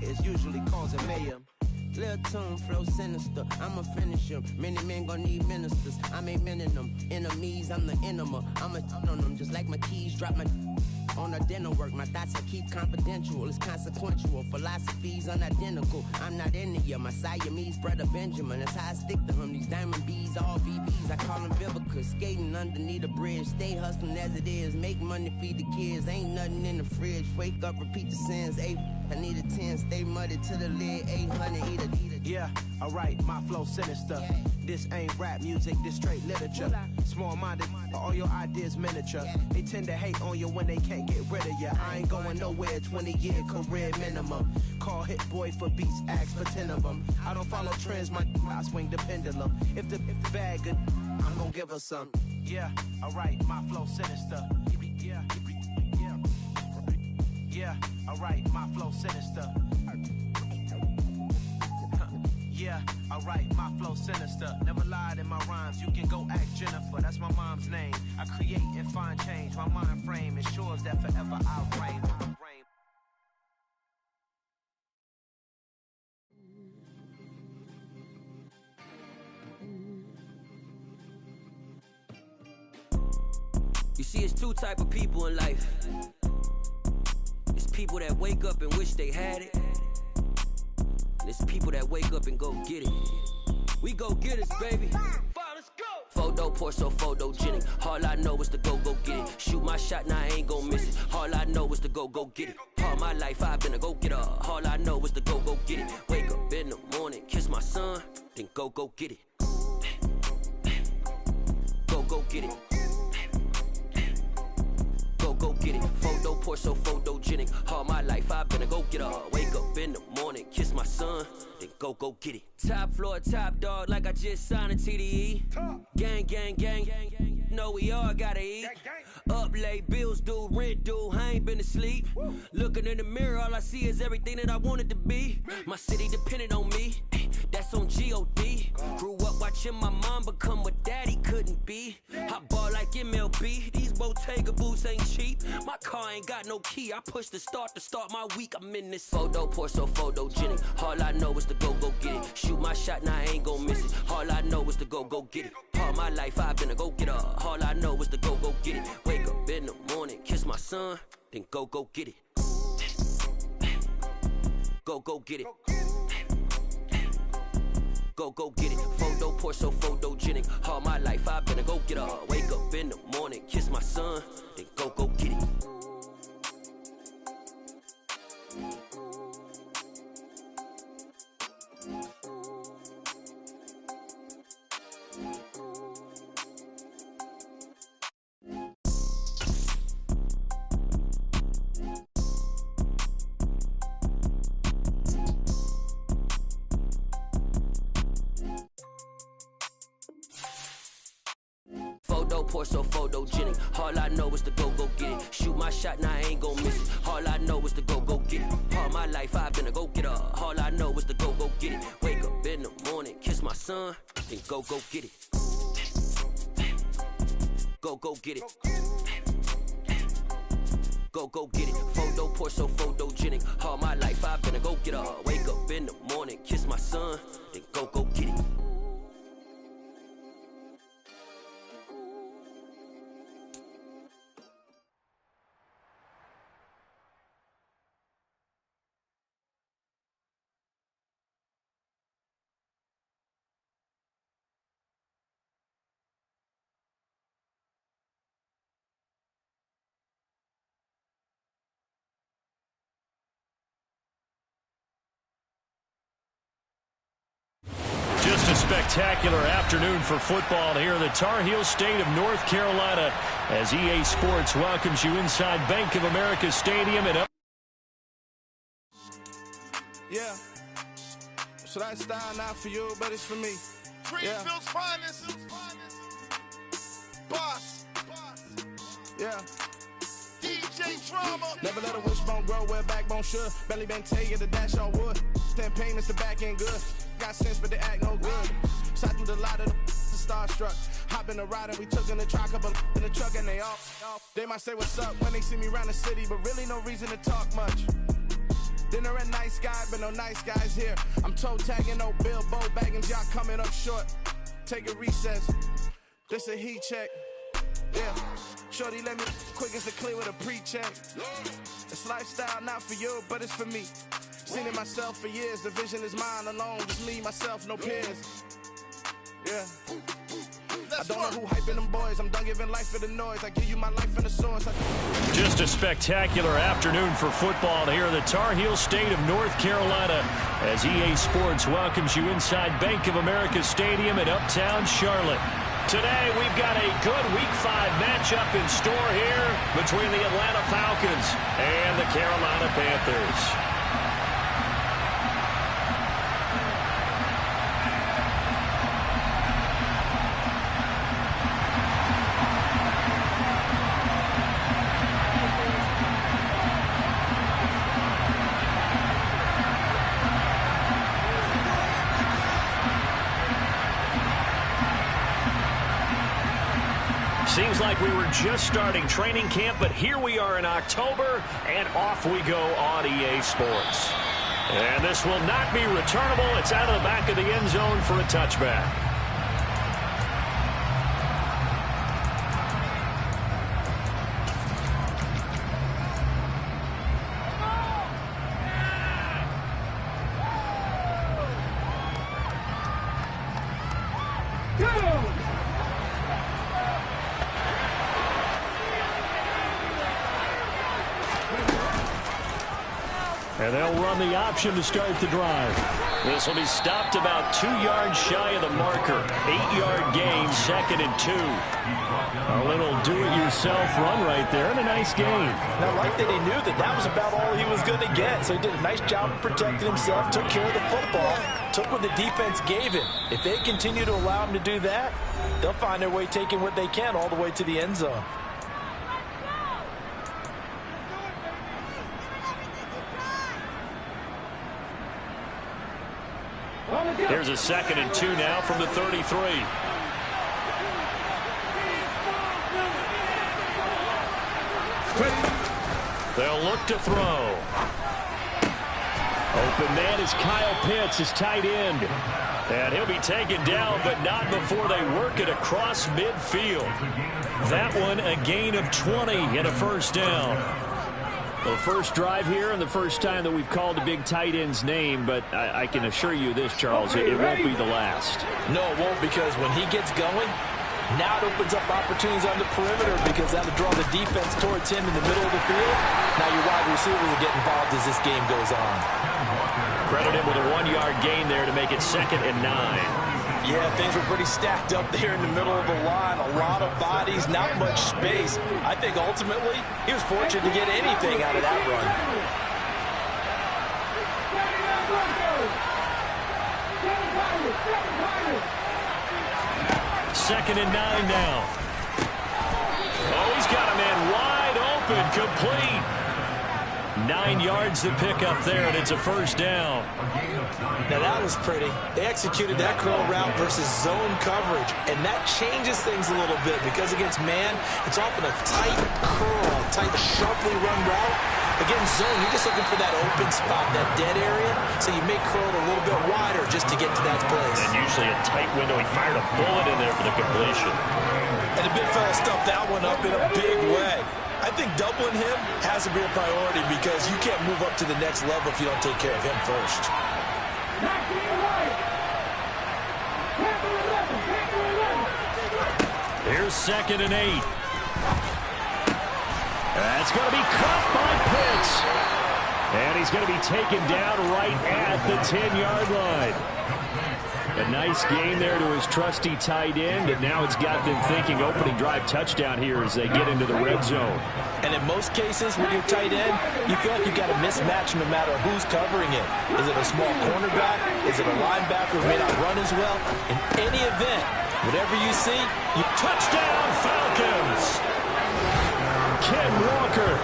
is usually causing mayhem. Lil' tune, flow sinister, I'ma finish him. Many men gon' need ministers, I ain't mending them. Enemies, I'm the enema, I'ma on them. Just like my keys, drop my on our dinner work. My thoughts I keep confidential, it's consequential. Philosophies unidentical, I'm not into ya. My Siamese brother Benjamin, that's how I stick to him. These diamond bees, all BBs, I call them Vivica. Skating underneath a bridge, stay hustling as it is. Make money, feed the kids, ain't nothing in the fridge. Wake up, repeat the sins, I need a 10, stay muddy to the lid, 800, eat a. Yeah, alright, my flow sinister. Yeah. This ain't rap music, this straight literature. Small-minded, all your ideas miniature. Yeah. They tend to hate on you when they can't get rid of you. I ain't going nowhere, 20-year career minimum. Call Hit Boy for beats, ask for 10 of them. I don't follow trends, I swing the pendulum. If the bag good, I'm gonna give her some. Yeah, alright, my flow sinister. Yeah, alright, my flow sinister. Yeah, alright, my flow sinister. Never lied in my rhymes, you can go ask Jennifer. That's my mom's name. I create and find change. My mind frame ensures that forever I'll reign. You see, it's two type of people in life. It's people that wake up and wish they had it. And it's people that wake up and go get it. We go get it, baby. Let's go. Photo pour so photogenic. All I know is to go get it. Shoot my shot, now I ain't gon' miss it. All I know is to go get it. All my life I've been a go-getter. All I know is to go get it. Wake up in the morning, kiss my son, then go get it. Go get it. Go get it. Photo pour so photogenic. All my life I've been a go-getter. Wake up in the morning, kiss my son, then go get it. Top floor, top dog, like I just signed a TDE. Gang, gang, gang, gang. Know we all gotta eat. Up late, bills due, rent due, I ain't been asleep. Looking in the mirror, all I see is everything that I wanted to be. My city depended on me, that's on G.O.D. Grew up watching my mom become what daddy couldn't be. I ball like MLB, these Bottega boots ain't cheap. My car ain't got no key, I push the start to start my week. I'm in this photo pour so photogenic. All I know is to go get it. Shoot my shot, now I ain't gon' miss it. All I know is to go get it. All my life I've been a go-getter. All I know is to go get it. Wake up in the morning, kiss my son, then go get it. Go get it. Go get it. Photo pour so photogenic. All my life I've been a go-getter. Wake up in the morning, kiss my son, then go get it. Photo pour so photogenic. All I know is to go get it. Shoot my shot, now I ain't gon' miss it. All I know is to go get it. All my life I've been a go-getter. All I know is to go get it. Wake up in the morning, kiss my son, then go get it. Go get it. Go get it. Photo pour so photogenic. All my life I've been a go-getter. Wake up in the morning, kiss my son, then go get it. Just a spectacular afternoon for football here in the Tar Heel state of North Carolina as EA Sports welcomes you inside Bank of America Stadium. Yeah. So that style not for you, but it's for me. Greenfield's finest. Boss. Yeah. DJ Drama. Never let a wishbone grow where a backbone should. Belly been tell you the dash on wood. 10 payments, the back end good. Got sense, but they act no good. Shot through the lot of the starstruck. Hop in the ride and we took in the truck, couple in the truck and they off. They might say what's up when they see me around the city, but really no reason to talk much. Dinner at Nice Guy, but no nice guys here. I'm toe tagging, no Bilbo bagging, y'all coming up short. Take a recess. This a heat check. Yeah. Shorty let me quick as a clear with a pre-check. It's lifestyle, not for you, but it's for me. Seen it myself for years. The vision is mine alone. Just me, myself, no peers. Yeah. I don't know who hyping them boys. I'm done giving life for the noise. I give you my life and the source. Just a spectacular afternoon for football here in the Tar Heel state of North Carolina as EA Sports welcomes you inside Bank of America Stadium in uptown Charlotte. Today we've got a good Week 5 matchup in store here between the Atlanta Falcons and the Carolina Panthers. Seems like we were just starting training camp, but here we are in October, and off we go on EA Sports. And this will not be returnable. It's out of the back of the end zone for a touchback. And they'll run the option to start the drive. This will be stopped about 2 yards shy of the marker. 8-yard gain, 2nd and 2. A little do-it-yourself run right there, and a nice gain. And I like that he knew that that was about all he was going to get. So he did a nice job of protecting himself, took care of the football, took what the defense gave him. If they continue to allow him to do that, they'll find their way taking what they can all the way to the end zone. Here's a 2nd and 2 now from the 33. They'll look to throw. Open man is Kyle Pitts, his tight end. And he'll be taken down, but not before they work it across midfield. That one a gain of 20 and a first down. Well, first drive here and the first time that we've called a big tight end's name, but I can assure you this, Charles, it won't be the last. No, it won't, because when he gets going, now it opens up opportunities on the perimeter because that'll draw the defense towards him in the middle of the field. Now your wide receivers will get involved as this game goes on. Credit him with a 1-yard gain there to make it 2nd and 9. Yeah, things were pretty stacked up there in the middle of the line. A lot of bodies, not much space. I think ultimately he was fortunate to get anything out of that run. Second and 9 now. Oh, he's got a man wide open, complete. 9 yards to pick up there, and it's a first down. Now that was pretty. They executed that curl route versus zone coverage, and that changes things a little bit because against man, it's often a tight curl, tight, sharply run route. Against zone, you're just looking for that open spot, that dead area, so you may curl it a little bit wider just to get to that place. And usually a tight window. He fired a bullet in there for the completion. And the big fella stuffed that one up in a big way. I think doubling him has to be a priority because you can't move up to the next level if you don't take care of him first. Here's 2nd and 8. That's going to be caught by Pitts. And he's going to be taken down right at the 10-yard line. A nice gain there to his trusty tight end, and now it's got them thinking opening drive touchdown here as they get into the red zone. And in most cases with your tight end, you feel like you've got a mismatch no matter who's covering it. Is it a small cornerback? Is it a linebacker who may not run as well? In any event, whatever you see, you touchdown Falcons! Ken Walker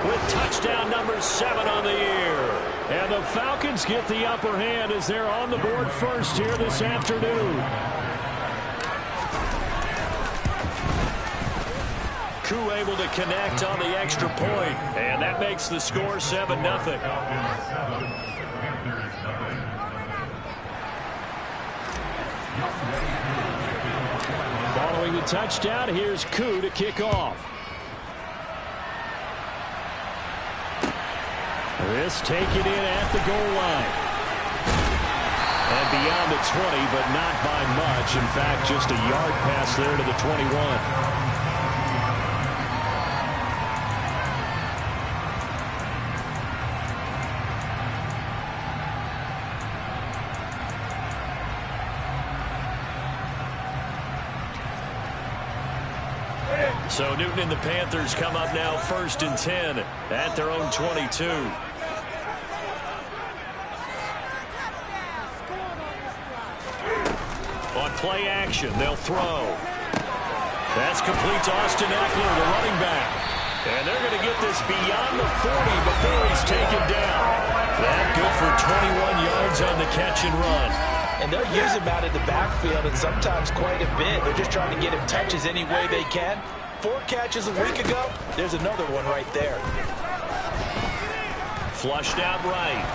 with touchdown number 7 on the year. And the Falcons get the upper hand as they're on the board first here this afternoon. Koo able to connect on the extra point, and that makes the score 7-0. Following the touchdown, here's Koo to kick off. This taken in at the goal line. And beyond the 20, but not by much. In fact, just a yard pass there to the 21. So Newton and the Panthers come up now 1st and 10 at their own 22. On play action, they'll throw. That's complete to Austin Eckler, the running back. And they're going to get this beyond the 40 before he's taken down. That good for 21 yards on the catch and run. And they'll use him out of the backfield, and sometimes quite a bit. They're just trying to get him touches any way they can. 4 catches a week ago. There's another one right there. Flushed out right.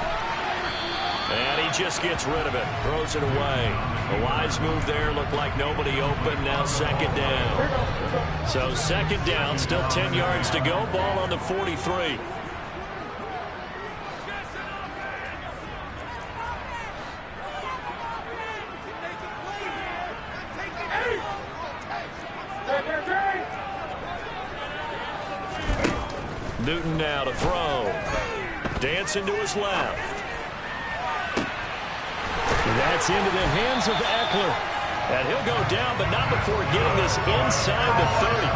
And he just gets rid of it. Throws it away. A wise move there. Looked like nobody open. Now 2nd down. So 2nd down. Still 10 yards to go. Ball on the 43. Newton now to throw. Dancing to his left. That's into the hands of Eckler. And he'll go down, but not before getting this inside the 30.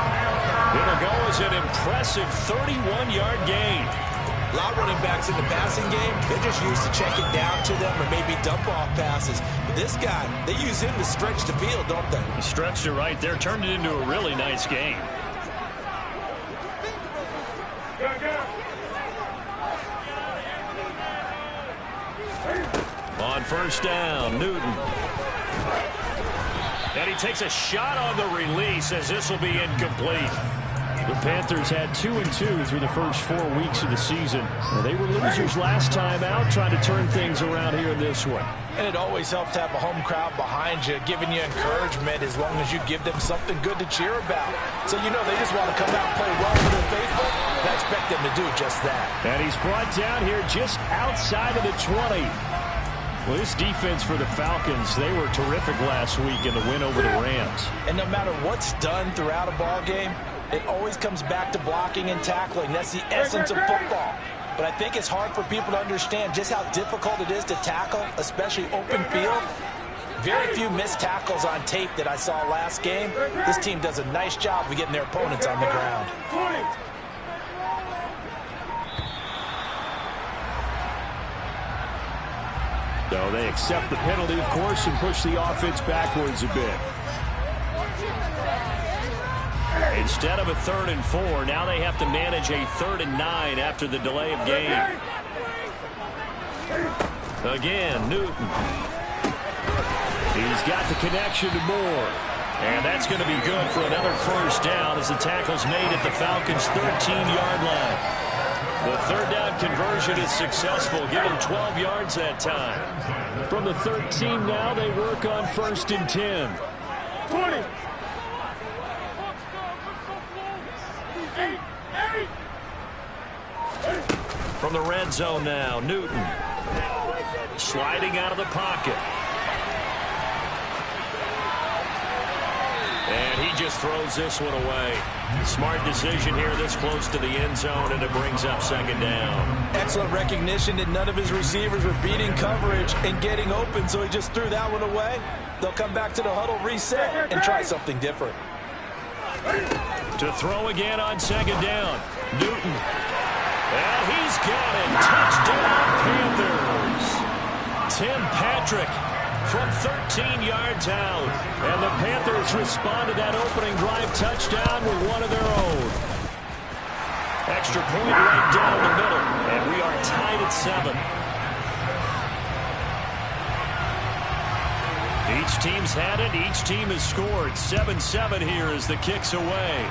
It'll go as an impressive 31-yard gain. A lot of running backs in the passing game, they're just used to check it down to them or maybe dump-off passes. But this guy, they use him to stretch the field, don't they? He stretched it right there, turned it into a really nice game. On 1st down, Newton. And he takes a shot on the release as this will be incomplete. The Panthers had 2-2 through the first 4 weeks of the season. They were losers last time out, trying to turn things around here in this one. And it always helps to have a home crowd behind you, giving you encouragement as long as you give them something good to cheer about. So you know they just want to come out and play well for their faithful. I expect them to do just that. And he's brought down here just outside of the 20. Well, this defense for the Falcons, they were terrific last week in the win over the Rams. And no matter what's done throughout a ball game, it always comes back to blocking and tackling. That's the essence of football. But I think it's hard for people to understand just how difficult it is to tackle, especially open field. Very few missed tackles on tape that I saw last game. This team does a nice job of getting their opponents on the ground. So they accept the penalty, of course, and push the offense backwards a bit. Instead of a 3rd and 4, now they have to manage a 3rd and 9 after the delay of game. Again, Newton. He's got the connection to Moore. And that's going to be good for another 1st down as the tackle's made at the Falcons' 13-yard line. The 3rd down conversion is successful, giving 12 yards that time. From the 13 now, they work on 1st and 10. 20. From the red zone now, Newton. Sliding out of the pocket. And he just throws this one away. Smart decision here this close to the end zone, and it brings up 2nd down. Excellent recognition that none of his receivers were beating coverage and getting open, so he just threw that one away. They'll come back to the huddle, reset, and try something different. To throw again on 2nd down. Newton. And he's got it. Touchdown, Panthers. Tim Patrick from 13 yards out. And the Panthers respond to that opening drive touchdown with one of their own. Extra point right down the middle. And we are tied at 7. Each team's had it. Each team has scored. 7-7 here as the kick's away.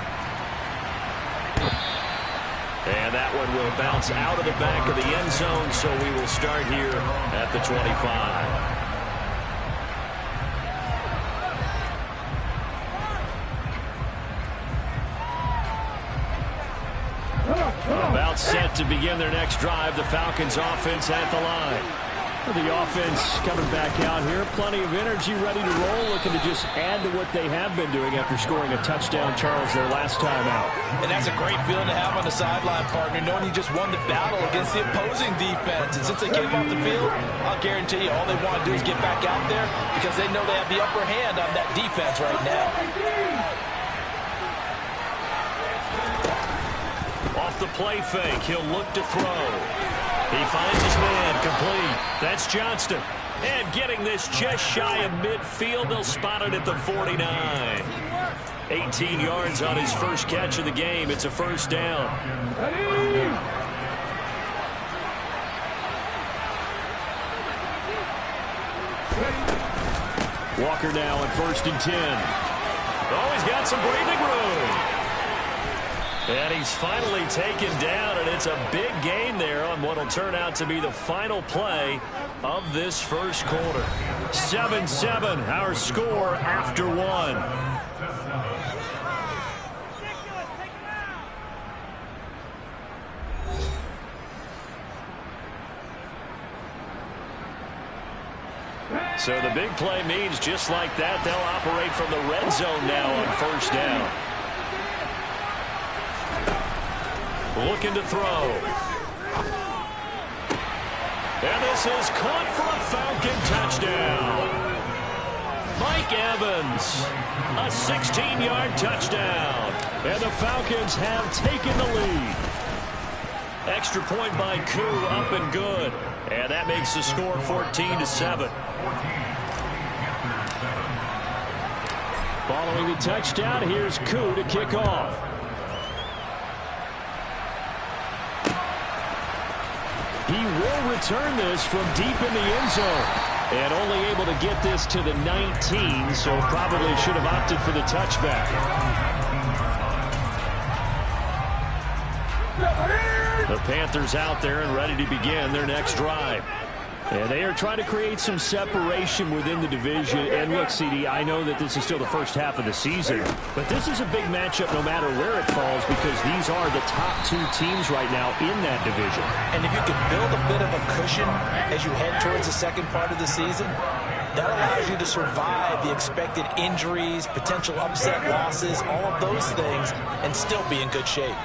And that one will bounce out of the back of the end zone, so we will start here at the 25. to begin their next drive. The Falcons offense at the line. The offense coming back out here. Plenty of energy, ready to roll, looking to just add to what they have been doing after scoring a touchdown, Charles, their last time out. And that's a great feeling to have on the sideline, partner, knowing you just won the battle against the opposing defense. And since they came off the field, I'll guarantee you all they want to do is get back out there because they know they have the upper hand on that defense right now. Off the play fake, he'll look to throw. He finds his man, complete. That's Johnston. And getting this just shy of midfield, they'll spot it at the 49. 18 yards on his first catch of the game. It's a first down. Walker now on 1st and 10. Oh, he's got some breathing room. And he's finally taken down, and it's a big gain there on what will turn out to be the final play of this first quarter. 7-7, our score after one. So the big play means just like that, they'll operate from the red zone now on first down. Looking to throw. And this is caught for a Falcon touchdown. Mike Evans, a 16-yard touchdown. And the Falcons have taken the lead. Extra point by Koo, up and good. And that makes the score 14-7. Following the touchdown, here's Koo to kick off. He will return this from deep in the end zone. And only able to get this to the 19, so probably should have opted for the touchback. The Panthers out there and ready to begin their next drive. And they are trying to create some separation within the division. And look, CD, I know that this is still the first half of the season, but this is a big matchup no matter where it falls because these are the top two teams right now in that division. And if you can build a bit of a cushion as you head towards the second part of the season, that allows you to survive the expected injuries, potential upset losses, all of those things, and still be in good shape.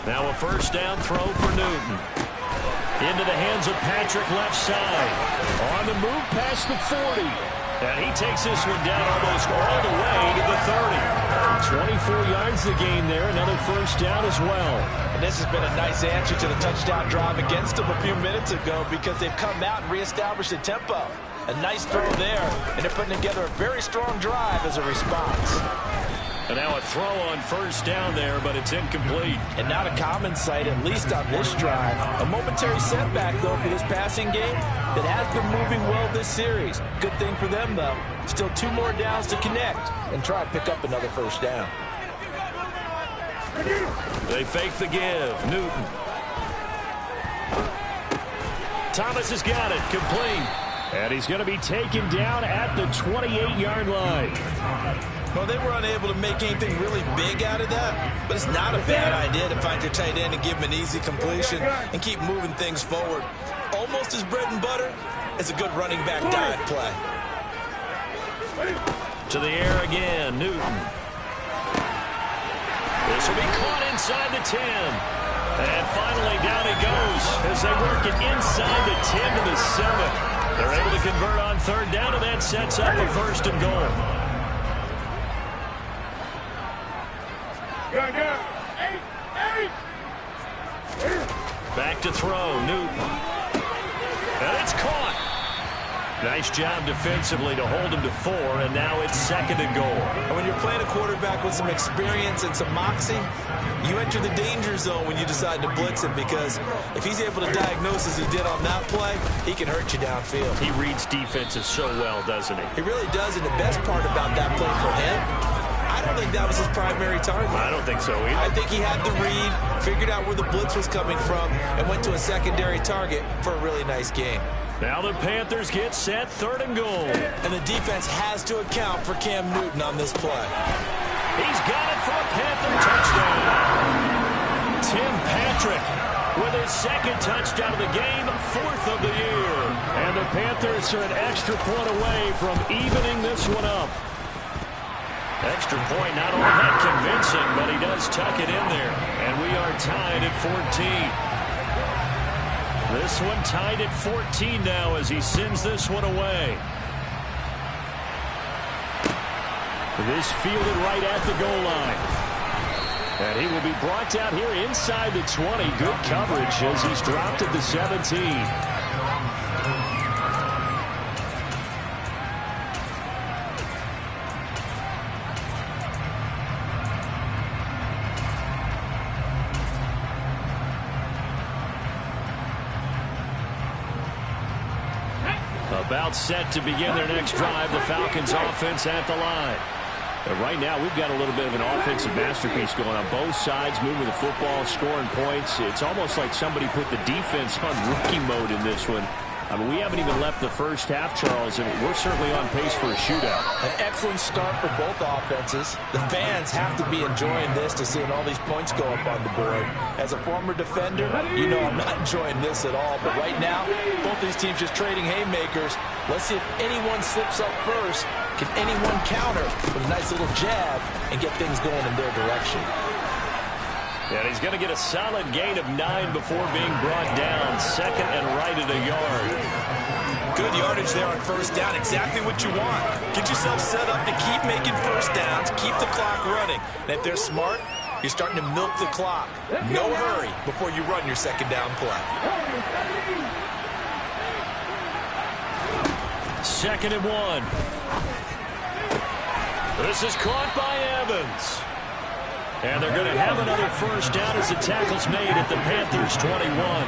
Now a first down throw for Newton. Into the hands of Patrick left side. On the move past the 40. And he takes this one down almost all the way to the 30. 24 yards the gain there. Another first down as well. And this has been a nice answer to the touchdown drive against them a few minutes ago because they've come out and reestablished the tempo. A nice throw there. And they're putting together a very strong drive as a response. And now a throw on first down there, but it's incomplete. And not a common sight, at least on this drive. A momentary setback, though, for this passing game that has been moving well this series. Good thing for them, though. Still 2 more downs to connect and try to pick up another first down. They fake the give. Newton. Thomas has got it. Complete. And he's going to be taken down at the 28-yard line. Well, they were unable to make anything really big out of that, but it's not a bad idea to find your tight end and give him an easy completion and keep moving things forward. Almost as bread and butter as a good running back dive play. To the air again, Newton. This will be caught inside the 10. And finally down he goes as they work it inside the 10 to the 7. They're able to convert on third down, and that sets up a first and goal. Back to throw, Newton. And it's caught. Nice job defensively to hold him to 4, and now it's second and goal. And when you're playing a quarterback with some experience and some moxie, you enter the danger zone when you decide to blitz him because if he's able to diagnose as he did on that play, he can hurt you downfield. He reads defenses so well, doesn't he? He really does, and the best part about that play for him, I don't think that was his primary target. I don't think so either. I think he had the read, figured out where the blitz was coming from, and went to a secondary target for a really nice game. Now the Panthers get set, 3rd and goal. And the defense has to account for Cam Newton on this play. He's got it for a Panther touchdown. Tim Patrick with his 2nd touchdown of the game, 4th of the year. And the Panthers are an extra point away from evening this one up. Extra point not all that convincing, but he does tuck it in there. And we are tied at 14. This one tied at 14 now as he sends this one away. This fielded right at the goal line. And he will be brought down here inside the 20. Good coverage as he's dropped at the 17. About set to begin their next drive. The Falcons offense at the line. And right now we've got a little bit of an offensive masterpiece going on both sides, moving the football, scoring points. It's almost like somebody put the defense on rookie mode in this one. I mean, we haven't even left the first half, Charles, and we're certainly on pace for a shootout. An excellent start for both offenses. The fans have to be enjoying this to seeing all these points go up on the board. As a former defender, you know I'm not enjoying this at all. But right now, both these teams just trading haymakers. Let's see if anyone slips up first. Can anyone counter with a nice little jab and get things going in their direction? And he's going to get a solid gain of 9 before being brought down. 2nd and right at a yard. Good yardage there on 1st down. Exactly what you want. Get yourself set up to keep making 1st downs. Keep the clock running. And if they're smart, you're starting to milk the clock. No hurry before you run your 2nd down play. 2nd and 1. This is caught by Evans. And they're going to have another 1st down as the tackle's made at the Panthers' 21.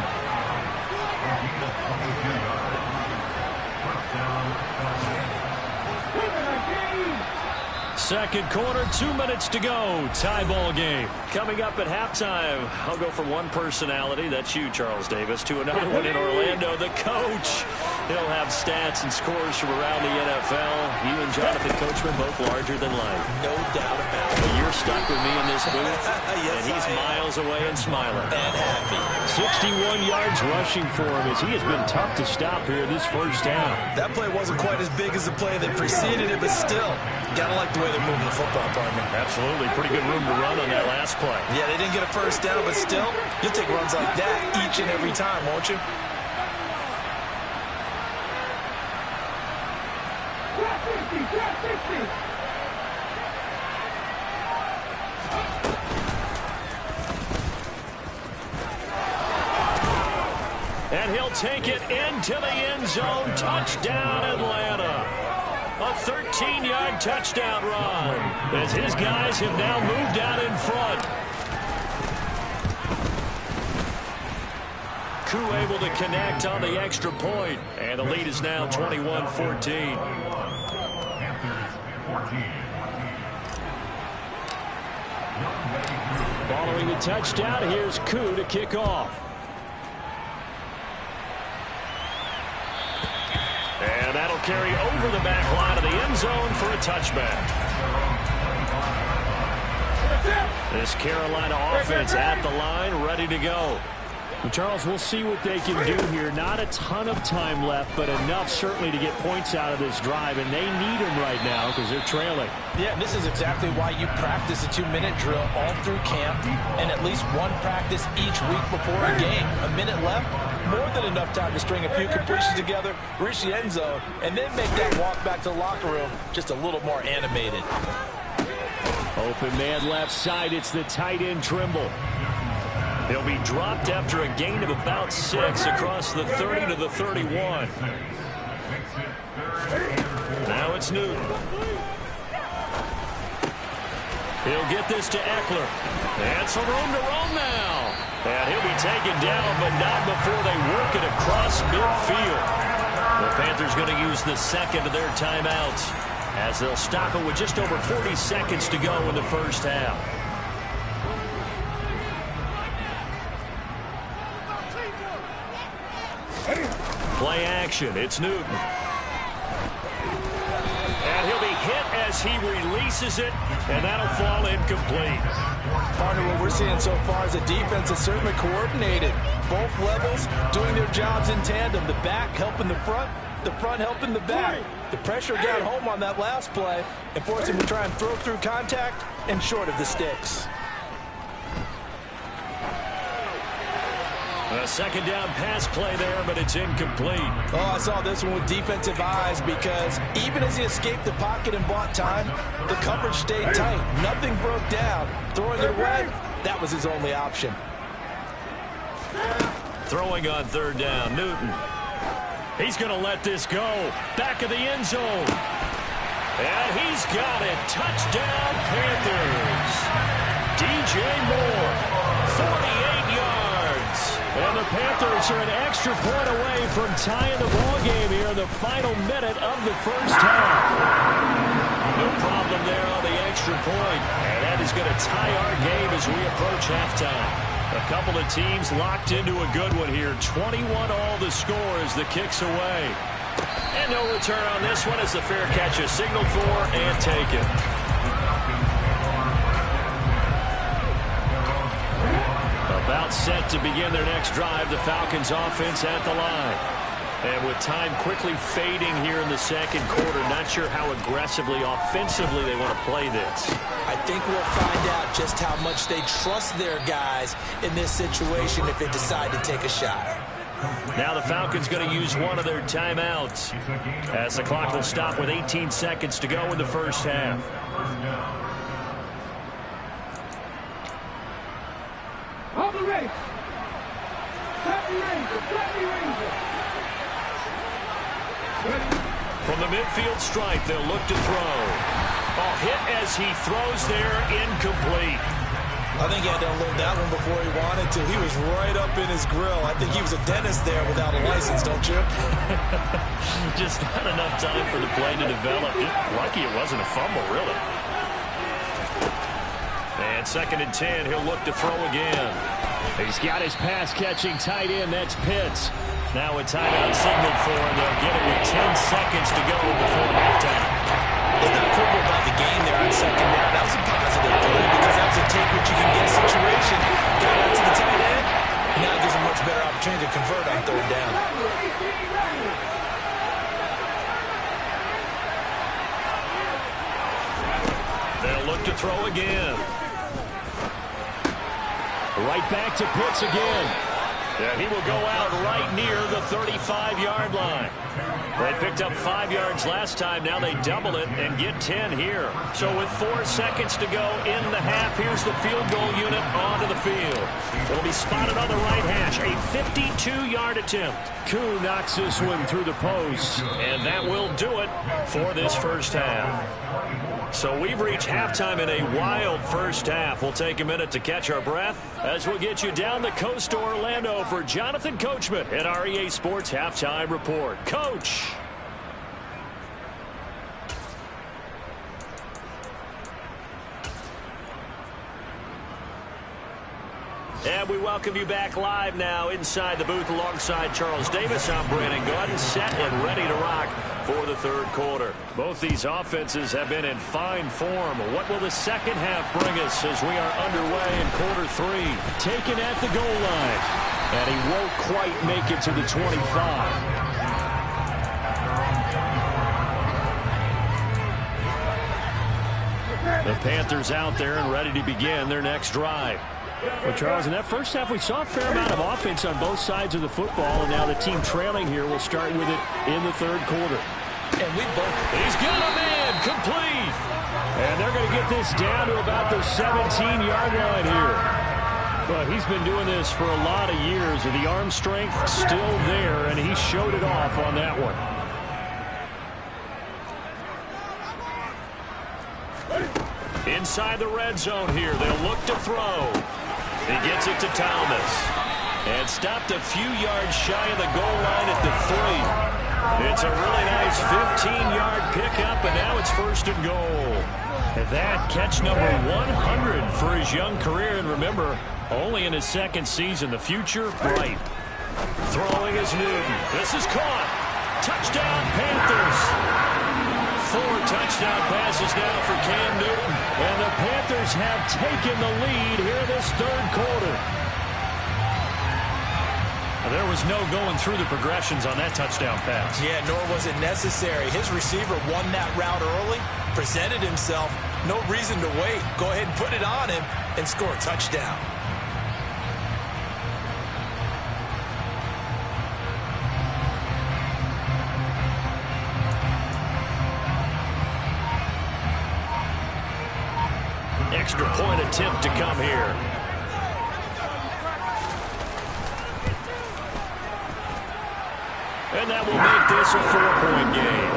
Second quarter, 2 minutes to go. Tie ball game. Coming up at halftime, I'll go from one personality, that's you, Charles Davis, to another one in Orlando, the coach. He'll have stats and scores from around the NFL. You and Jonathan Coachman both larger than life. No doubt about it. But you're stuck with me in this booth, Yes, and he's miles away and smiling. And happy. 61 yards rushing for him as he has been tough to stop here this 1st down. That play wasn't quite as big as the play that preceded it, but still, gotta like the way they're moving the football, partner. Absolutely. Pretty good room to run on that last play. Yeah, they didn't get a 1st down, but still, you'll take runs like that each and every time, won't you? And he'll take it into the end zone. Touchdown, Atlanta. A 13-yard touchdown run as his guys have now moved out in front. Koo able to connect on the extra point, and the lead is now 21-14. Following the touchdown, here's Koo to kick off. And that'll carry over the back line of the end zone for a touchback. This Carolina offense at the line, ready to go. Well, Charles, we'll see what they can do here. Not a ton of time left, but enough certainly to get points out of this drive, and they need them right now because they're trailing. Yeah, and this is exactly why you practice a 2-minute drill all through camp and at least one practice each week before a game. A minute left, more than enough time to string a few completions together, reach the end zone, and then make that walk back to the locker room just a little more animated. Open man left side, it's the tight end Trimble. He'll be dropped after a gain of about 6 across the 30 to the 31. Now it's Newton. He'll get this to Eckler. And some room to roam now. And he'll be taken down, but not before they work it across midfield. The Panthers going to use the 2nd of their timeouts as they'll stop it with just over 40 seconds to go in the 1st half. Play action. It's Newton. And he'll be hit as he releases it, and that'll fall incomplete. Partner, what we're seeing so far is a defense that's certainly coordinated. Both levels doing their jobs in tandem. The back helping the front helping the back. The pressure got home on that last play and forced him to try and throw through contact and short of the sticks. A second down pass play there, but it's incomplete. Oh, I saw this one with defensive eyes because even as he escaped the pocket and bought time, the coverage stayed tight. Nothing broke down. Throwing it away, that was his only option. Throwing on third down, Newton. He's going to let this go. Back of the end zone. And he's got it. Touchdown, Panthers. DJ Moore, 48 yards. And the Panthers are an extra point away from tying the ball game here in the final minute of the first half. No problem there on the extra point. And that is going to tie our game as we approach halftime. A couple of teams locked into a good one here. 21 all the score as the kick's away. And no return on this one as the fair catch is signaled for and taken. About set to begin their next drive, the Falcons offense at the line. And with time quickly fading here in the second quarter, not sure how aggressively, offensively they want to play this. I think we'll find out just how much they trust their guys in this situation if they decide to take a shot. Now the Falcons going to use one of their timeouts as the clock will stop with 18 seconds to go in the first half. From the midfield stripe, they'll look to throw. Oh, hit as he throws there, incomplete. I think he had to unload that one before he wanted to. He was right up in his grill. I think he was a dentist there without a license, don't you? Just not enough time for the play to develop. Just lucky it wasn't a fumble, really. And 2nd and 10, he'll look to throw again. He's got his pass-catching tight end. That's Pitts. Now a timeout signaled for, and they'll get it with 10 seconds to go before halftime. It's not critical about the game there on second down. That was a positive play because that was a take-what-you-can-get situation. Got out to the tight end, and now it gives them a much better opportunity to convert on third down. They'll look to throw again. Right back to Pitts again. And he will go out right near the 35-yard line. They picked up 5 yards last time. Now they double it and get 10 here. So with 4 seconds to go in the half, here's the field goal unit onto the field. It'll be spotted on the right hash. A 52-yard attempt. Koo knocks this one through the post. And that will do it for this first half. So we've reached halftime in a wild first half. We'll take a minute to catch our breath as we'll get you down the coast to Orlando for Jonathan Coachman at our EA Sports Halftime Report. Coach. And we welcome you back live now inside the booth alongside Charles Davis. I'm Brandon Gordon, set and ready to rock for the third quarter. Both these offenses have been in fine form. What will the second half bring us as we are underway in quarter 3? Taken at the goal line. And he won't quite make it to the 25. The Panthers out there and ready to begin their next drive. Well, Charles, in that first half, we saw a fair amount of offense on both sides of the football, and now the team trailing here will start with it in the third quarter. And he's got a man complete. And they're going to get this down to about the 17-yard line here. But he's been doing this for a lot of years, and the arm strength still there, and he showed it off on that one. Inside the red zone here, they'll look to throw. He gets it to Thomas. And stopped a few yards shy of the goal line at the 3. It's a really nice 15-yard pickup, and now it's 1st and goal. And that catch number 100 for his young career. And remember, only in his second season, the future bright. Throwing is Newton. This is caught. Touchdown, Panthers. 4 touchdown passes now for Cam Newton. And the Panthers have taken the lead here this third quarter. There was no going through the progressions on that touchdown pass. Yeah, nor was it necessary. His receiver won that route early, presented himself. No reason to wait. Go ahead and put it on him and score a touchdown. Extra point attempt to come here. And that will make this a 4-point game.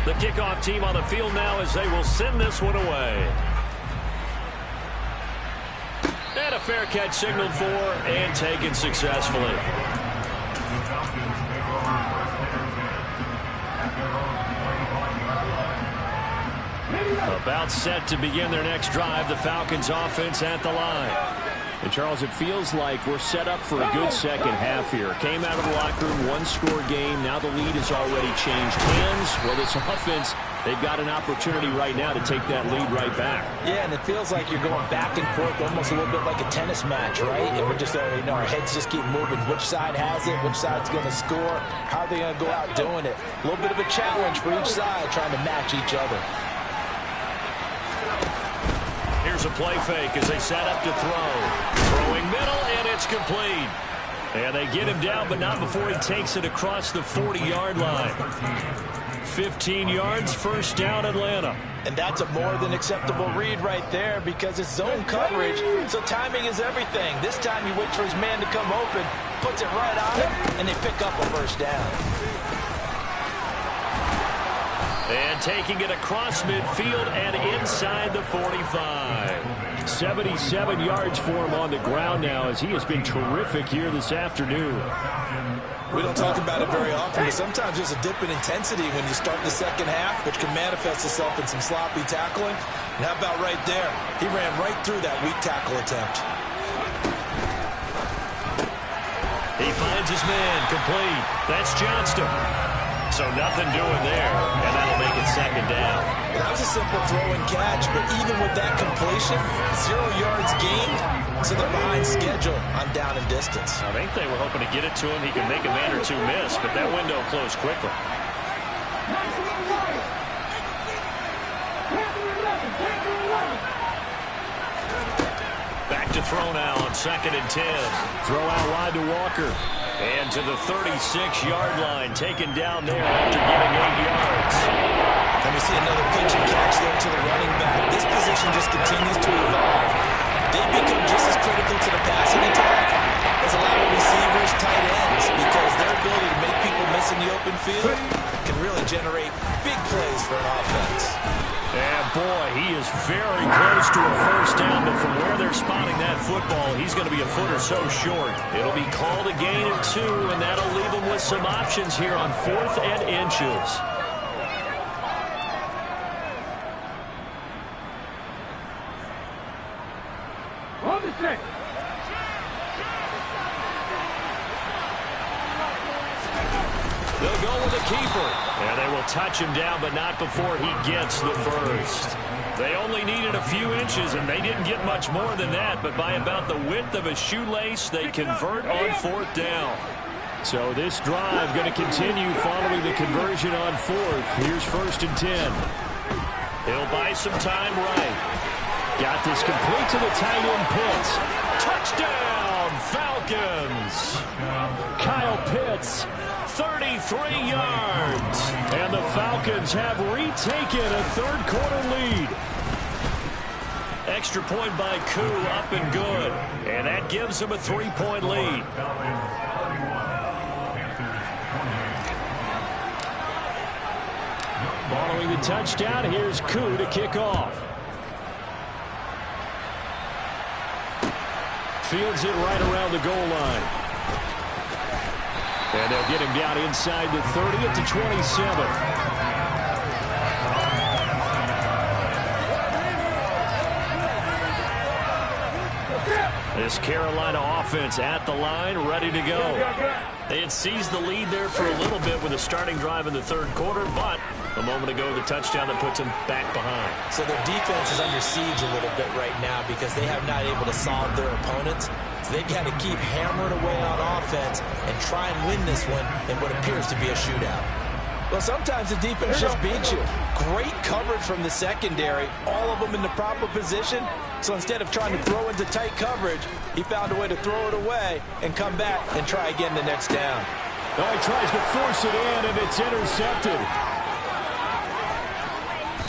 The kickoff team on the field now as they will send this one away. And a fair catch signaled for and taken successfully. About set to begin their next drive, the Falcons offense at the line. And Charles, it feels like we're set up for a good second half here. Came out of the locker room, one-score game. Now the lead has already changed hands. Well, this offense, they've got an opportunity right now to take that lead right back. Yeah, and it feels like you're going back and forth, almost a little bit like a tennis match, right? And we're just, our heads just keep moving. Which side has it? Which side's going to score? How are they going to go out doing it? A little bit of a challenge for each side, trying to match each other. Here's a play fake as they set up to throw. Throwing middle, and it's complete. And they get him down, but not before he takes it across the 40-yard line. 15 yards, first down, Atlanta. And that's a more than acceptable read right there because it's zone coverage, so timing is everything. This time he waits for his man to come open, puts it right on him, and they pick up a first down. And taking it across midfield and inside the 45. 77 yards for him on the ground now as he has been terrific here this afternoon. We don't talk about it very often, but sometimes there's a dip in intensity when you start the second half, which can manifest itself in some sloppy tackling. And how about right there? He ran right through that weak tackle attempt. He finds his man, complete. That's Johnston. So nothing doing there, and that'll make it second down. Well, that was a simple throw and catch, but even with that completion, 0 yards gained, so they're behind schedule on down and distance. I think they were hoping to get it to him. He can make a man or two miss, but that window closed quickly. Back to throw now on 2nd and 10. Throw out wide to Walker. And to the 36-yard line, taken down there after getting 8 yards. And we see another pitch and catch there to the running back. This position just continues to evolve. They become just as critical to the passing attack as a lot of receivers, tight ends, because their ability to make people miss in the open field can really generate big plays for an offense. And boy, he is very close to a first down, but from where they're spotting that football, he's going to be a foot or so short. It'll be called a gain of 2, and that'll leave him with some options here on 4th and inches. On the stick. They'll go with the keeper. And they will touch him down, but not before he gets the first. They only needed a few inches, and they didn't get much more than that. But by about the width of a shoelace, they convert on 4th down. So this drive going to continue following the conversion on 4th. Here's 1st and 10. He'll buy some time right. Got this complete to the tight end Pitts. Touchdown, Falcons. Kyle Pitts, 33 yards. And the Falcons have retaken a third-quarter lead. Extra point by Koo, up and good. And that gives them a 3-point lead. Following the touchdown, here's Koo to kick off. Fields it right around the goal line. And they'll get him down inside the 30 at the 27. This Carolina offense at the line, ready to go. They had seized the lead there for a little bit with a starting drive in the third quarter, but a moment ago, the touchdown that puts them back behind. So their defense is under siege a little bit right now because they have not able to solve their opponents. So they've got to keep hammering away on offense and try and win this one in what appears to be a shootout. Well, sometimes the defense just beats you. Great coverage from the secondary, all of them in the proper position. So instead of trying to throw into tight coverage, he found a way to throw it away and come back and try again the next down. Oh, he tries to force it in, and it's intercepted.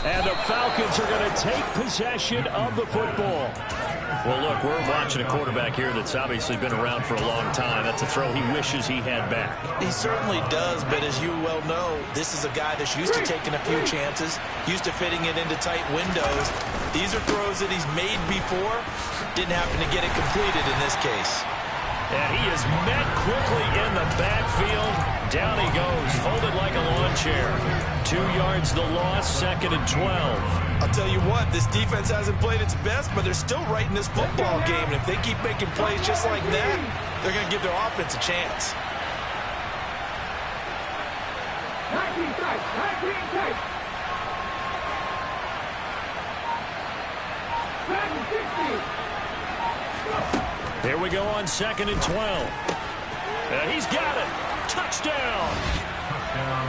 And the Falcons are going to take possession of the football. Well, look, we're watching a quarterback here that's obviously been around for a long time. That's a throw he wishes he had back. He certainly does, but as you well know, this is a guy that's used to taking a few chances, used to fitting it into tight windows. These are throws that he's made before. Didn't happen to get it completed in this case. And he is met quickly in the backfield. Down he goes, folded like a lawn chair. 2 yards the loss, 2nd and 12. I'll tell you what, this defense hasn't played its best, but they're still right in this football game. And if they keep making plays just like that, they're going to give their offense a chance. Here we go on 2nd and 12. And he's got it. Touchdown.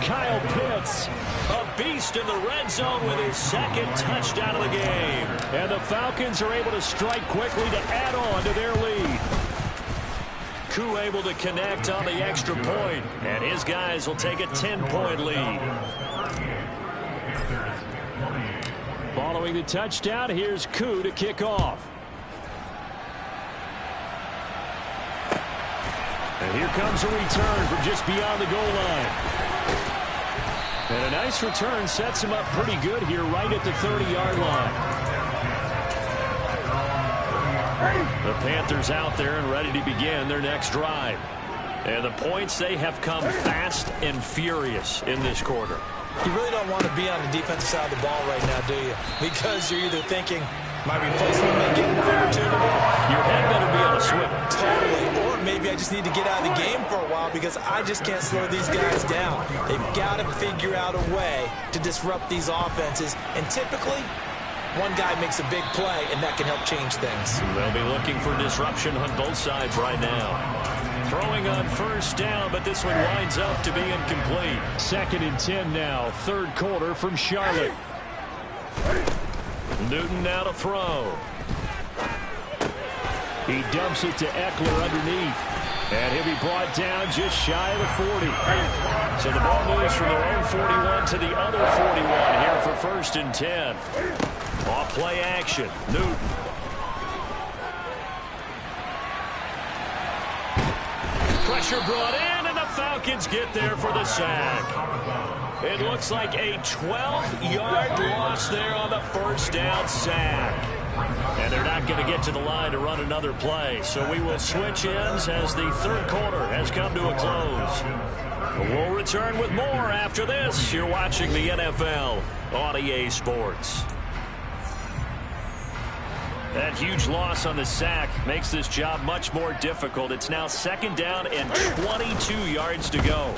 Kyle Pitts, a beast in the red zone with his 2nd touchdown of the game. And the Falcons are able to strike quickly to add on to their lead. Koo able to connect on the extra point, and his guys will take a 10-point lead. Following the touchdown, here's Koo to kick off. And here comes a return from just beyond the goal line. And a nice return sets him up pretty good here right at the 30-yard line. The Panthers out there and ready to begin their next drive. And the points, they have come fast and furious in this quarter. You really don't want to be on the defensive side of the ball right now, do you? Because you're either thinking, my replacement may get an opportunity. Your head better be on a swivel. Totally. Or maybe I just need to get out of the game for a while because I just can't slow these guys down. They've got to figure out a way to disrupt these offenses. And typically, one guy makes a big play, and that can help change things. They'll be looking for disruption on both sides right now. Throwing on first down, but this one winds up to be incomplete. 2nd and 10 now, 3rd quarter from Charlotte. Newton now to throw. He dumps it to Eckler underneath. And he'll be brought down just shy of the 40. So the ball moves from their own 41 to the other 41 here for 1st and 10. Off play action. Newton. Pressure brought in, and the Falcons get there for the sack. It looks like a 12-yard loss there on the first down sack. And they're not going to get to the line to run another play. So we will switch ends as the 3rd quarter has come to a close. We'll return with more after this. You're watching the NFL on EA Sports. That huge loss on the sack makes this job much more difficult. It's now 2nd down and 22 yards to go.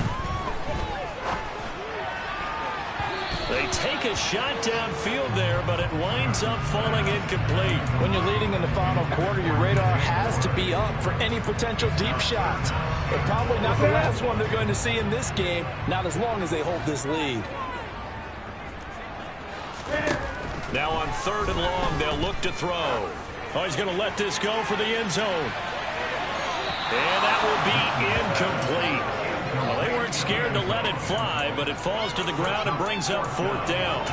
They take a shot downfield there, but it winds up falling incomplete. When you're leading in the final quarter, your radar has to be up for any potential deep shots. But probably not the last one they're going to see in this game, not as long as they hold this lead. Now on 3rd and long, they'll look to throw. Oh, he's going to let this go for the end zone. And that will be incomplete. Well, they weren't scared to let it fly, but it falls to the ground and brings up 4th down.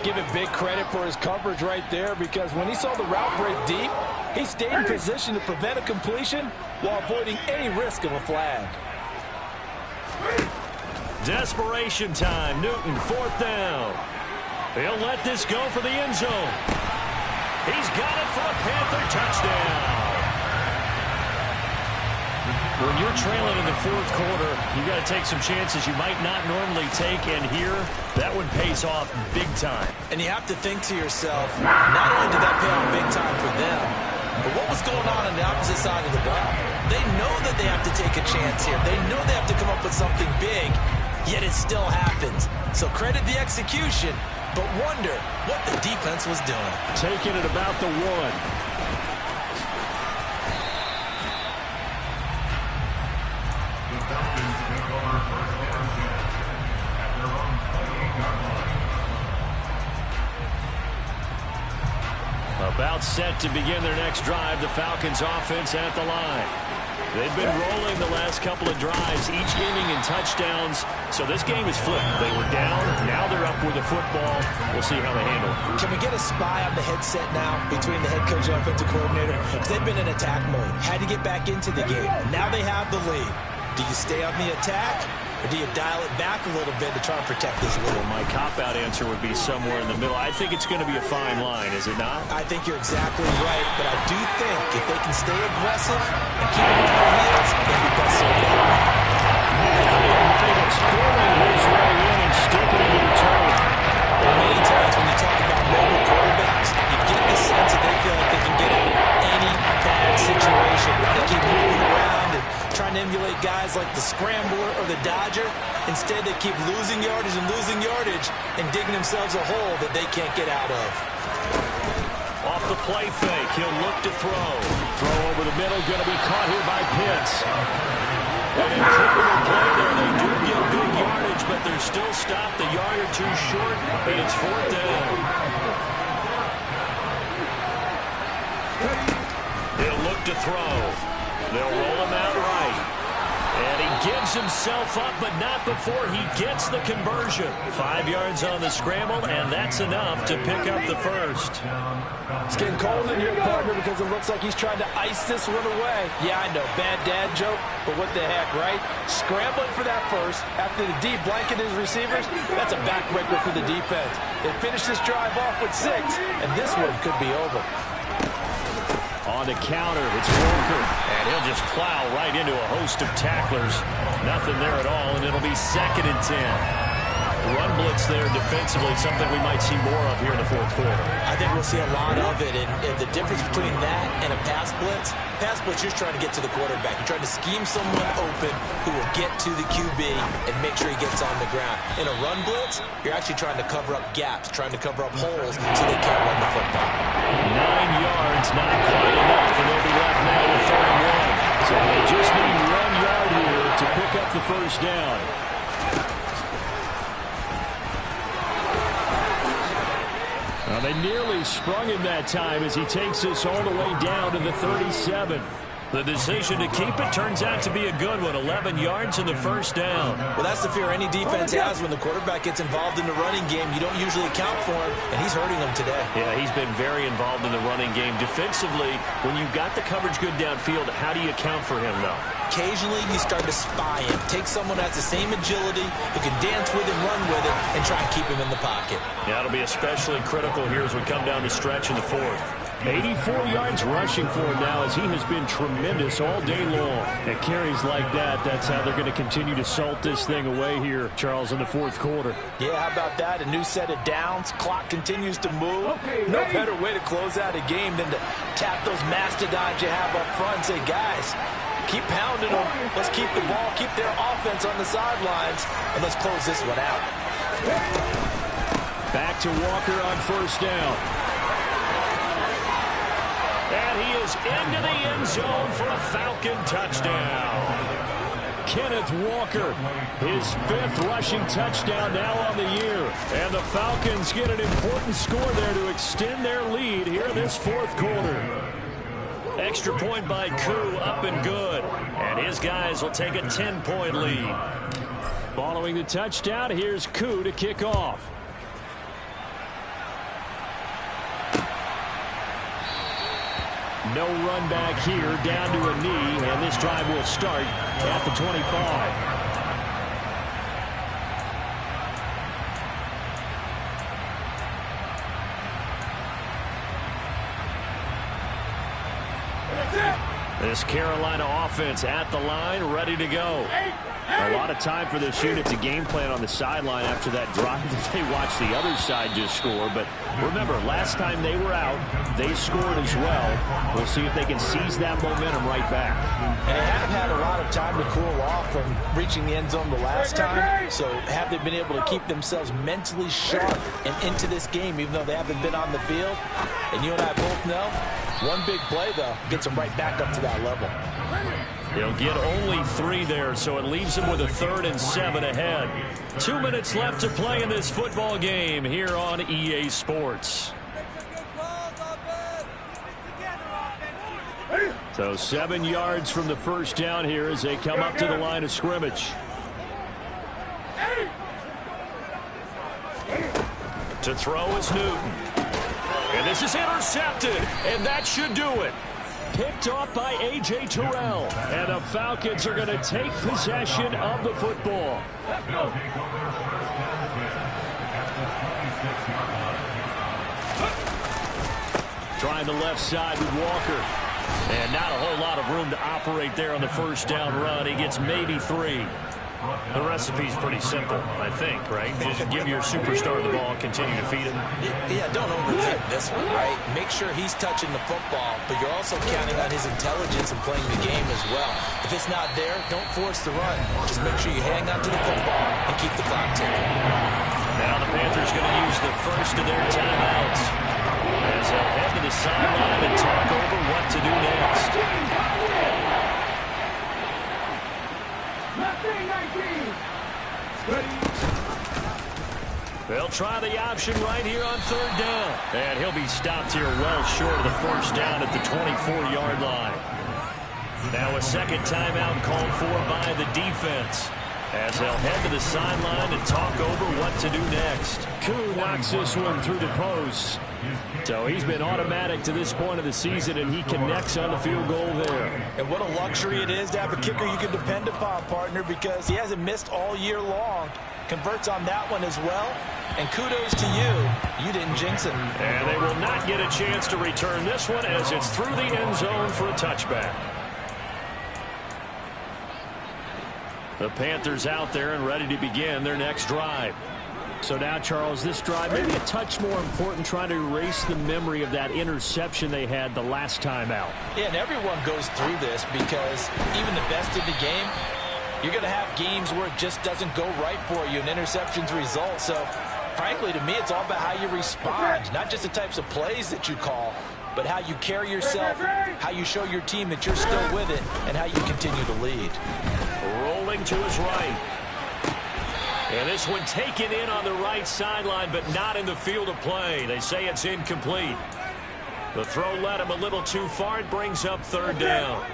Give it big credit for his coverage right there because when he saw the route break deep, he stayed in position to prevent a completion while avoiding any risk of a flag. Desperation time. Newton, 4th down. He'll let this go for the end zone. He's got it for a Panther touchdown. When you're trailing in the 4th quarter, you've got to take some chances you might not normally take, and here, that one pays off big time. And you have to think to yourself, not only did that pay off big time for them, But what was going on the opposite side of the ball? They know that they have to take a chance here. They know they have to come up with something big, yet it still happens. So credit the execution, but wonder what the defense was doing. Taking it about the 1. About set to begin their next drive, the Falcons offense at the line. They've been rolling the last couple of drives, each inning in touchdowns. So this game is flipped. They were down, now they're up with the football. We'll see how they handle it. Can we get a spy on the headset now between the head coach and offensive coordinator? Because they've been in attack mode. Had to get back into the game. Now they have the lead. Do you stay on the attack, or do you dial it back a little bit to try and protect this lead? Well, my cop-out answer would be somewhere in the middle. I think it's going to be a fine line, is it not? I think you're exactly right, but I do think if they can stay aggressive and keep them on their heels, they'll be best served. Exploring his way in and sticking into the turf. Many times when you talk about mobile quarterbacks, you get the sense that they feel like they can get out of any bad situation. They keep moving around and trying to emulate guys like the Scrambler or the Dodger. Instead, they keep losing yardage and digging themselves a hole that they can't get out of. Off the play fake, he'll look to throw. Throw over the middle, going to be caught here by Pitts. And in typical play there, they do get big yardage, but they're still stopped a yard or two short, and it's 4th down. He'll look to throw. They'll roll him out right. And he gives himself up, but not before he gets the conversion. 5 yards on the scramble, and that's enough to pick up the first. It's getting cold in here, partner, because it looks like he's trying to ice this one away. Yeah, I know, bad dad joke, but what the heck, right? Scrambling for that first after the D blanket his receivers, that's a backbreaker for the defense. They finished this drive off with 6, and this one could be over. On the counter, it's Walker, and he'll just plow right into a host of tacklers. Nothing there at all, and it'll be 2nd and 10. Run blitz there defensively, something we might see more of here in the 4th quarter. I think we'll see a lot of it, and the difference between that and a pass blitz, you're trying to get to the quarterback. You're trying to scheme someone open who will get to the QB and make sure he gets on the ground. In a run blitz, you're actually trying to cover up gaps, trying to cover up holes so they can't run the football. 9 yards, not quite enough, and they'll be left now with 3rd and 1. So they just need 1 yard here to pick up the first down. Well, they nearly sprung him that time as he takes this all the way down to the 37. The decision to keep it turns out to be a good one. 11 yards and the first down. Well, that's the fear any defense has when the quarterback gets involved in the running game. You don't usually account for him, and he's hurting them today. Yeah, he's been very involved in the running game. Defensively, when you've got the coverage good downfield, how do you account for him, though? Occasionally, you start to spy him. Take someone that has the same agility, who can dance with him, run with it, and try and keep him in the pocket. Yeah, it'll be especially critical here as we come down the stretch in the 4th. 84 yards rushing for him now as he has been tremendous all day long. And carries like that, that's how they're going to continue to salt this thing away here, Charles, in the 4th quarter. Yeah, how about that? A new set of downs. Clock continues to move. No better way to close out a game than to tap those mastodons you have up front and say, guys, keep pounding them. Let's keep the ball, keep their offense on the sidelines, and let's close this one out. Back to Walker on 1st down. And he is into the end zone for a Falcon touchdown. Kenneth Walker, his 5th rushing touchdown now on the year. And the Falcons get an important score there to extend their lead here in this 4th quarter. Extra point by Koo, up and good. And his guys will take a 10-point lead. Following the touchdown, here's Koo to kick off. No run back here, down to a knee, and this drive will start at the 25. This Carolina offense at the line, ready to go. A lot of time for this unit to game plan on the sideline after that drive that they watched the other side just score. But remember, last time they were out, they scored as well. We'll see if they can seize that momentum right back. And they have had a lot of time to cool off from reaching the end zone the last time. So have they been able to keep themselves mentally sharp and into this game, even though they haven't been on the field? And you and I both know, one big play, though, gets them right back up to that level. He'll get only 3 there, so it leaves him with a 3rd and 7 ahead. 2 minutes left to play in this football game here on EA Sports. So 7 yards from the first down here as they come up to the line of scrimmage. To throw is Newton. And this is intercepted, and that should do it. Picked off by A.J. Terrell. And the Falcons are going to take possession of the football. Trying the left side with Walker. And not a whole lot of room to operate there on the first down run. He gets maybe 3. The recipe's pretty simple, I think, right? Just give your superstar the ball and continue to feed him. Yeah, don't overthink this one, right? Make sure he's touching the football, but you're also counting on his intelligence and playing the game as well. If it's not there, don't force the run. Just make sure you hang on to the football and keep the clock ticking. Now the Panthers going to use the first of their timeouts as they'll head to the sideline and talk over what to do next. They'll try the option right here on 3rd down. And he'll be stopped here well short of the first down at the 24-yard line. Now a second timeout called for by the defense as they'll head to the sideline and talk over what to do next. Koo knocks this one through the post. So he's been automatic to this point of the season, and he connects on the field goal there. And what a luxury it is to have a kicker you can depend upon, partner, because he hasn't missed all year long. Converts on that one as well. And kudos to you. You didn't jinx him. And they will not get a chance to return this one as it's through the end zone for a touchback. The Panthers out there and ready to begin their next drive. So now, Charles, this drive maybe a touch more important, trying to erase the memory of that interception they had the last time out. Yeah, and everyone goes through this because even the best in the game, you're going to have games where it just doesn't go right for you and interceptions result. So, frankly, to me, it's all about how you respond, not just the types of plays that you call, but how you carry yourself, how you show your team that you're still with it, and how you continue to lead. Rolling to his right. And this one taken in on the right sideline, but not in the field of play. They say it's incomplete. The throw led him a little too far. It brings up 3rd down.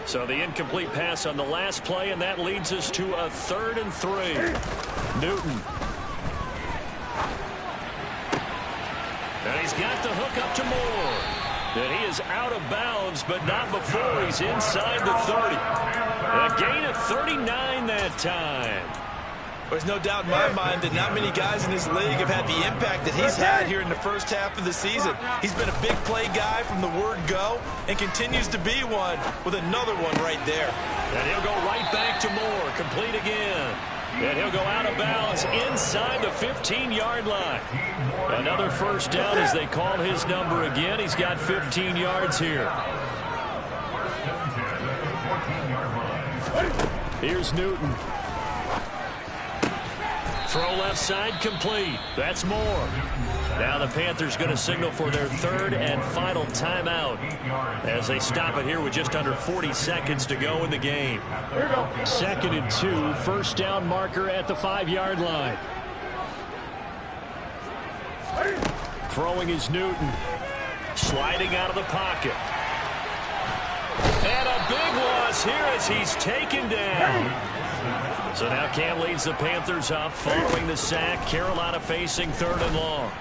So the incomplete pass on the last play, and that leads us to a 3rd and 3. Newton. And he's got the hook up to Moore. And he is out of bounds, but not before he's inside the 30. A gain of 39 that time. There's no doubt in my mind that not many guys in this league have had the impact that he's had here in the first half of the season. He's been a big play guy from the word go and continues to be one with another one right there. And he'll go right back to Moore, complete again. And he'll go out of bounds inside the 15-yard line. Another first down as they call his number again. He's got 15 yards here. Here's Newton. Throw left side complete. That's Moore. Now the Panthers going to signal for their 3rd and final timeout as they stop it here with just under 40 seconds to go in the game. 2nd and 2, first down marker at the 5-yard line. Throwing is Newton. Sliding out of the pocket. And a big loss here as he's taken down. So now Cam leads the Panthers up following the sack. Carolina facing 3rd and long.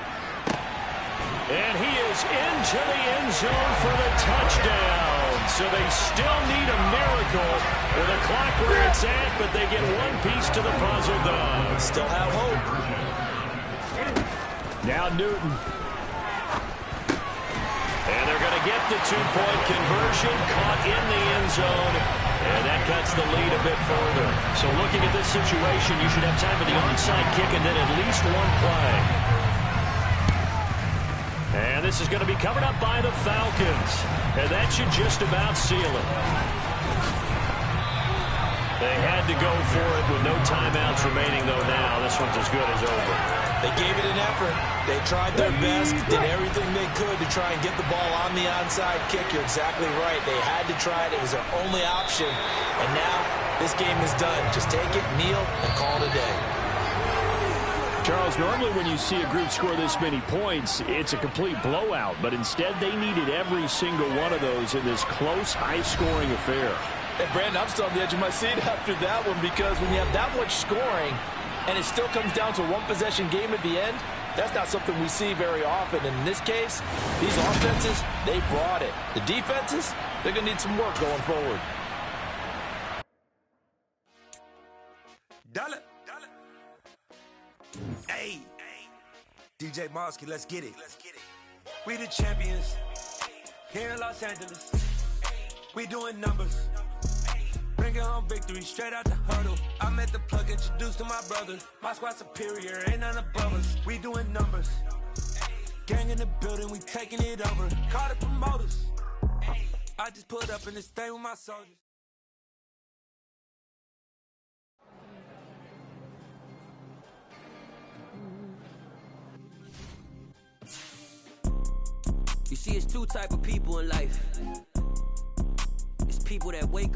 And he is into the end zone for the touchdown. So they still need a miracle with the clock where it's at, but they get one piece to the puzzle done. Still have hope. Now Newton. And they're going to get the two-point conversion, caught in the end zone, and that cuts the lead a bit further. So looking at this situation, you should have time for the onside kick and then at least one play. And this is going to be covered up by the Falcons, and that should just about seal it. They had to go for it with no timeouts remaining, though now this one's as good as over. They gave it an effort. They tried their best, did everything they could to try and get the ball on the onside kick. You're exactly right. They had to try it. It was their only option. And now this game is done. Just take it, kneel, and call it a day. Charles, normally when you see a group score this many points, it's a complete blowout. But instead, they needed every single one of those in this close, high-scoring affair. And Brandon, I'm still on the edge of my seat after that one, because when you have that much scoring and it still comes down to a one-possession game at the end, that's not something we see very often. And in this case, these offenses, they brought it. The defenses, they're going to need some work going forward. Dollar. Hey, DJ Mosky, let's get it. We the champions here in Los Angeles. We doing numbers. Bringing home victory straight out the huddle. I met the plug, introduced to my brother. My squad superior, ain't none above us. We doing numbers. Gang in the building, we taking it over. Call the promoters. I just put up in this thing with my soldiers. You see, it's two type of people in life. It's people that wake